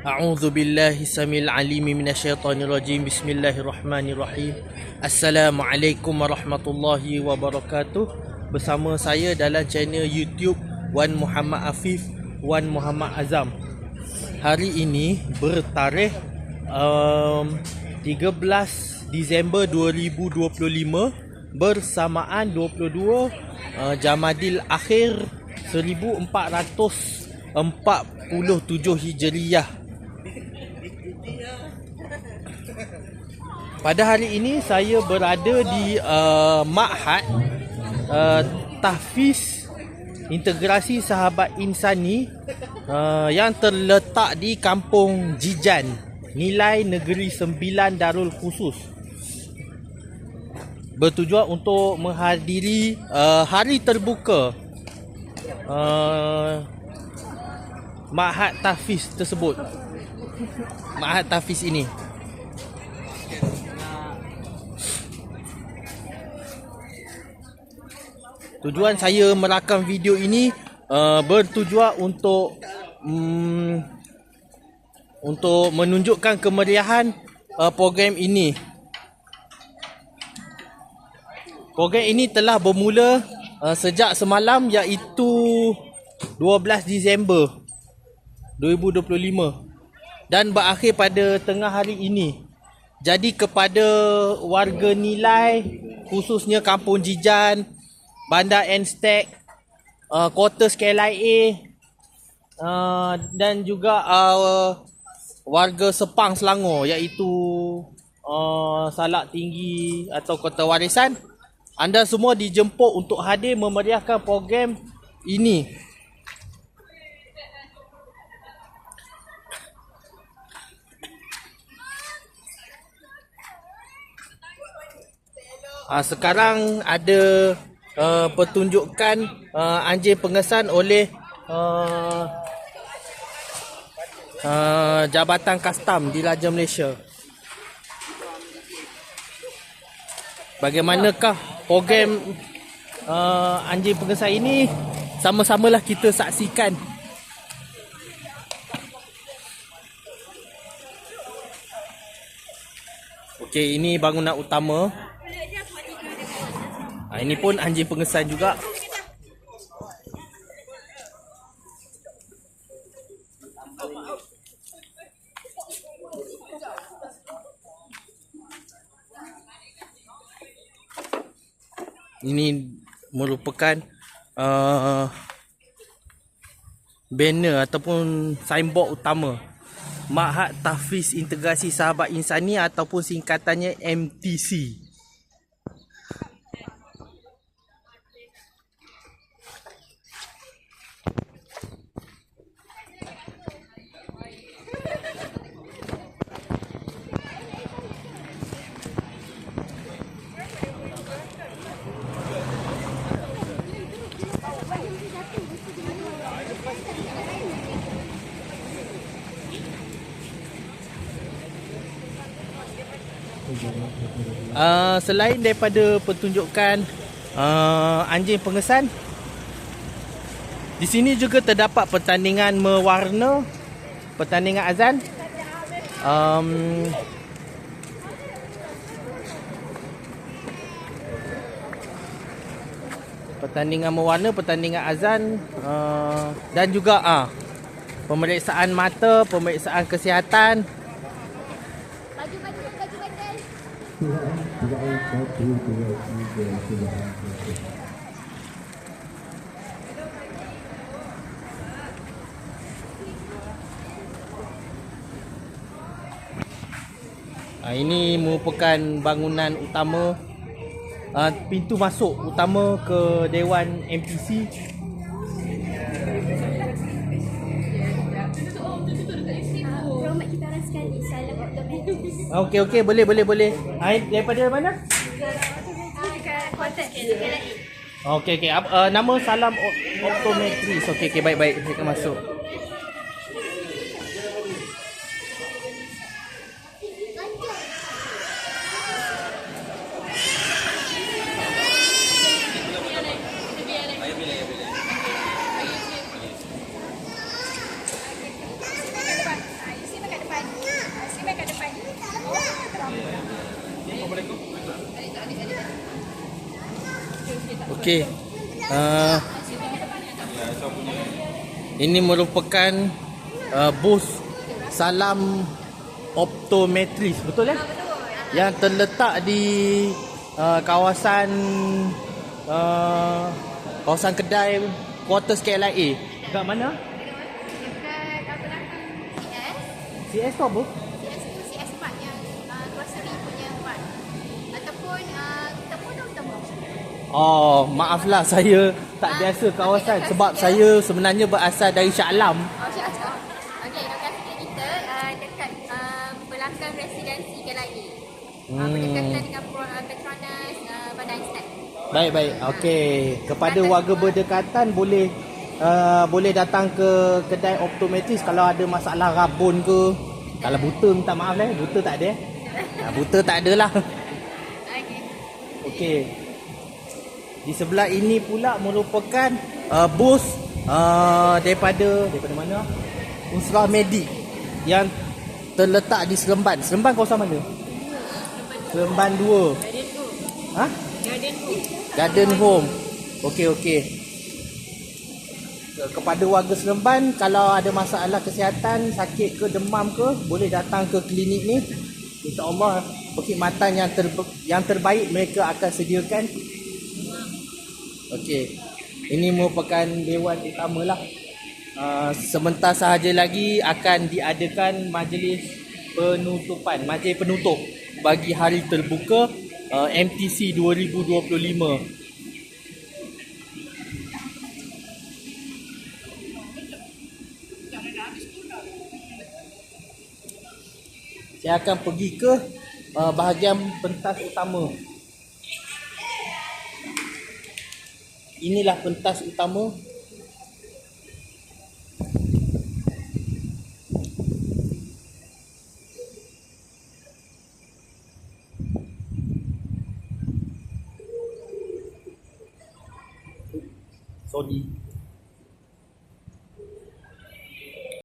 A'udzu billahi samil alim minasyaitonir rajim. Bismillahirrahmanirrahim. Assalamualaikum warahmatullahi wabarakatuh. Bersama saya dalam channel YouTube Wan Muhammad Afif, Wan Muhammad Azam. Hari ini bertarikh 13 Disember 2025 bersamaan 22 Jamadil Akhir 1447 Hijriah. Pada hari ini saya berada di Ma'had Tahfiz Integrasi Sahabat Insani yang terletak di Kampung Jijan, Nilai Negeri Sembilan Darul Khusus. Bertujuan untuk menghadiri hari terbuka Ma'had Tahfiz tersebut. Ma'had Tahfiz ini. Tujuan saya merakam video ini bertujuan untuk menunjukkan kemeriahan program ini. Program ini telah bermula sejak semalam, iaitu 12 Disember 2025 dan berakhir pada tengah hari ini. Jadi kepada warga Nilai, khususnya Kampung Jijan, Bandar Enstek, Quarters KLIA dan juga warga Sepang Selangor, iaitu Salak Tinggi atau Kota Warisan, anda semua dijemput untuk hadir memeriahkan program ini. Sekarang ada pertunjukan anjing pengesan oleh Jabatan Kastam di Raja Malaysia. Bagaimanakah program anjing pengesan ini? Sama-samalah kita saksikan. Okey, ini bangunan utama. Ini pun anjing pengesan juga. Ini merupakan banner ataupun signboard utama Ma'had Tahfiz Integrasi Sahabat Insani ataupun singkatannya MTC. Selain daripada pertunjukan anjing pengesan, di sini juga terdapat pertandingan mewarna, pertandingan azan, pertandingan mewarna, pertandingan azan, dan juga pemeriksaan mata, pemeriksaan kesihatan. Ini merupakan bangunan utama, pintu masuk utama ke Dewan MPC. Okey, boleh. Daripada mana? Okey. Nama Salam Optometris. Okey, baik. Saya akan masuk. Okey. Ini merupakan booth Salam Optometris, betul ya? Yang terletak di kawasan kawasan kedai Quarters KLIA. Dekat mana? Dekat belakang CS. CS tu apa? CS tu CS Park yang grocery punya part. Ataupun kita pun utama. Oh, maaflah saya tak biasa kawasan sebab saya sebenarnya berasal dari Shah Alam. Oh, Syah. Okey, lokasi kita dekat belakang residensi KLIA. Berdekatan dengan Petronas Bandar Instead. Baik. Okey. Kepada warga berdekatan boleh datang ke kedai optometris kalau ada masalah rabun ke. Kalau buta minta maaf lah. Buta tak ada. Buta tak ada lah. Okey. Okey. Di sebelah ini pula merupakan booth daripada mana? Usra Medik yang terletak di Seremban. Seremban kawasan mana? Seremban 2. Ha? Garden Home. Okey. Kepada warga Seremban, kalau ada masalah kesihatan, sakit ke, demam ke, boleh datang ke klinik ni. InsyaAllah perkhidmatan yang terbaik mereka akan sediakan. Okey. Ini merupakan dewan utamalah. Sebentar sahaja lagi akan diadakan majlis penutup bagi hari terbuka MTC 2025. Saya akan pergi ke bahagian pentas utama. Inilah pentas utama. Sorry.